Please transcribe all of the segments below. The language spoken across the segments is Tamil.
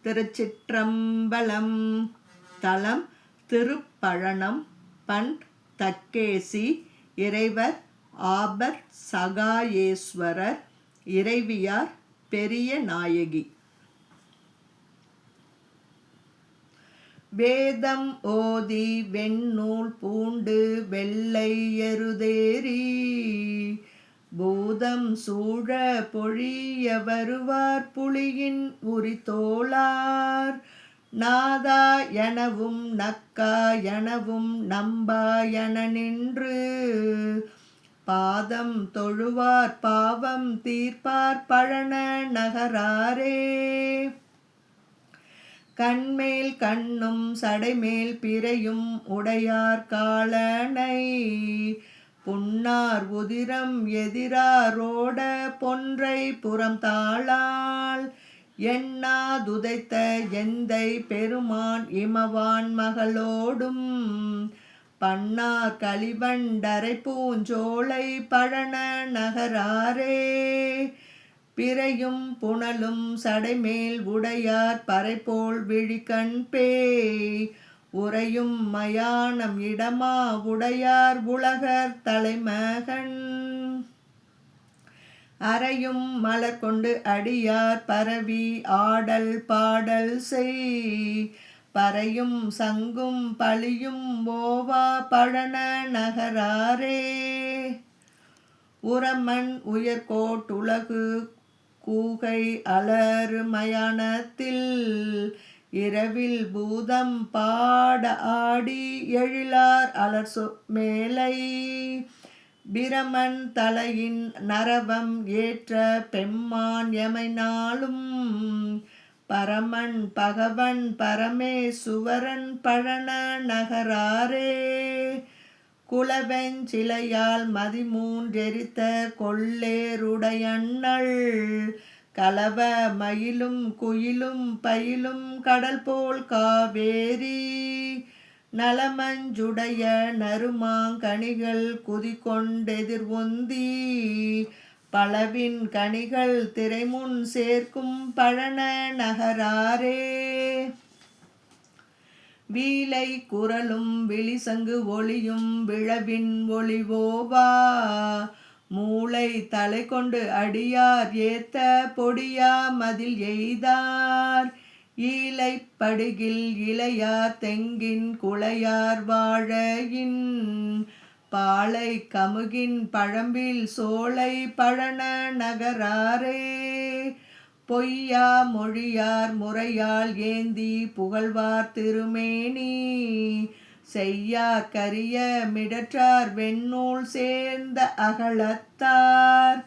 திருச்சிற்றம்பலம். தலம் திருப்பழனம். பண் தக்கேசி. இறைவர் ஆபர் சகாயேஸ்வரர். இறைவியார் பெரிய நாயகி. வேதம் ஓதி வெண்ணூல் பூண்டு வெள்ளை எருதேறி பூதம் சூழ பொழிய வருவார் புலியின் உரித்தோளார். நாதா எனவும் நக்கா எனவும் நம்பா என நின்று பாதம் தொழுவார் பாவம் தீர்ப்பார் பழன நகராரே. கண்மேல் கண்ணும் சடைமேல் பிறையும் உடையார் காலனை புன்னார் உதிரம் எதிராரோட பொன்றை புறம் தாளால் எண்ணாதுதைத்த எந்தை பெருமான் இமவான் மகளோடும் பன்னார் கலிவண்டரை பூஞ்சோலை பழன நகராரே. பிறையும் புனலும் சடைமேல் உடையார் பறைபோல் விழிக்கண் பேய் உறையும் மயானம் இடமா உடையார் உலகர் தலைமகன். அறையும் மலர் கொண்டு அடியார் பரவி ஆடல் பாடல் செய் பறையும் சங்கும் பழியும் ஓவா பழன நகராரே. உரமன் உயர்கோட்டுலகு கூகை அலறு மயானத்தில் இரவில் பூதம் பாட ஆடி எழிலார் அலர் மேலை பிரமன் தலையின் நரவம் ஏற்ற பெம்மான் எமை நாளும் பரமன் பகவன் பரமேசுவரன் பழன நகராரே. குலவெஞ்சிலையால் மதிமூன்றெரித்த கொள்ளேருடையண்ணள் கலவ மயிலும் குயிலும் பயிலும் கடல் போல் காவேரி நலமஞ்சுடைய நறுமாங்கனிகள் குதிகொண்டெதிர் ஒந்தி பலவின் கனிகள் திரைமுன் சேர்க்கும் பழன நகராரே. வீலை குரலும் விழிசங்கு ஒளியும் விழவின் ஒளிவோவா மூளை தலை கொண்டு அடியார் ஏத்த பொடியா மதில் எய்தார் ஈலை படுகில் இளையார் தெங்கின் குளையார் வாழையின் பாலை கமுகின் பழம்பில் சோலை பழன நகராரே. பொய்யா மொழியார் முறையால் ஏந்தி புகழ்வார் திருமேனி செய்யார் கரிய மிடற்றார் வெண்ணூல் சேர்ந்த அகலத்தார்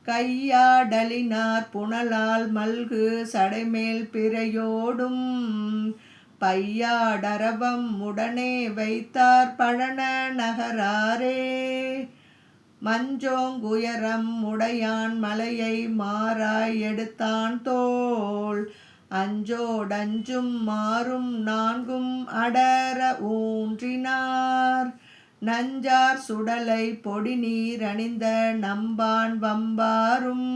கையாடலினார் புனலால் மல்கு சடைமேல் பிறையோடும் பையாடரவம் உடனே வைத்தார் பழன நகராரே. மஞ்சோங்குயரம் உடையான் மலையை மாறாய் எடுத்தான் தோள் அஞ்சோடஞ்சும் மாறும் நான்கும் அடர ஊன்றினார் நஞ்சார் சுடலை பொடி நீர் அணிந்த நம்பான் வம்பாரும்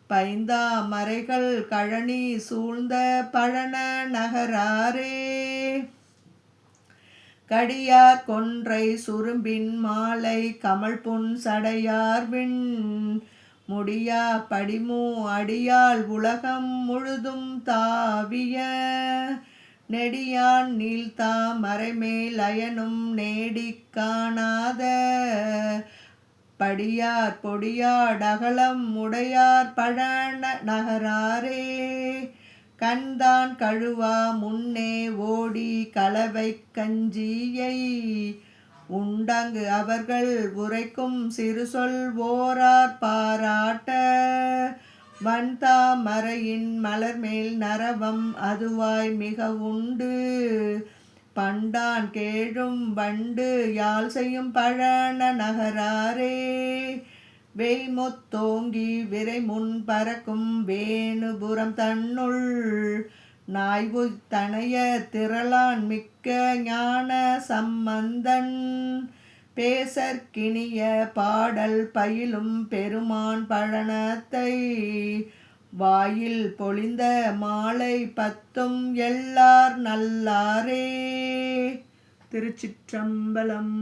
பைந்தா மறைகள் கழனி சூழ்ந்த பழன நகராரே. கடியார் கொன்றை சுரும்பின் மாலை கமல் புன் சடையார்வின் முடியா படிமூ அடியால் உலகம் முழுதும் தாவிய நெடியான் நீள்தா மறைமேல் அயனும் நேடிக் காணாத படியார் பொடியாடகலம் உடையார் பழன நகராரே. கண்தான் கழுவா முன்னே ஓடி கலவை கஞ்சியை உண்டங்கு அவர்கள் உரைக்கும் சிறுசொல் ஓரார் பாராட்ட வன்தா மறையின் மலர்மேல் நரவம் அதுவாய் மிக உண்டு பண்டான் கேழும் வண்டு யாழ் செய்யும் பழன நகராரே. வேய்முத்தோங்கி விரைமுன் பறக்கும் வேணுபுரம் தன்னுள் நாய்வு தனைய திரளான் மிக்க ஞான சம்பந்தன் பேசற்கினிய பாடல் பயிலும் பெருமான் பழனத்தை வாயில் பொழிந்த மாலை 10ம் எல்லார் நல்லாரே. திருச்சிற்றம்பலம்.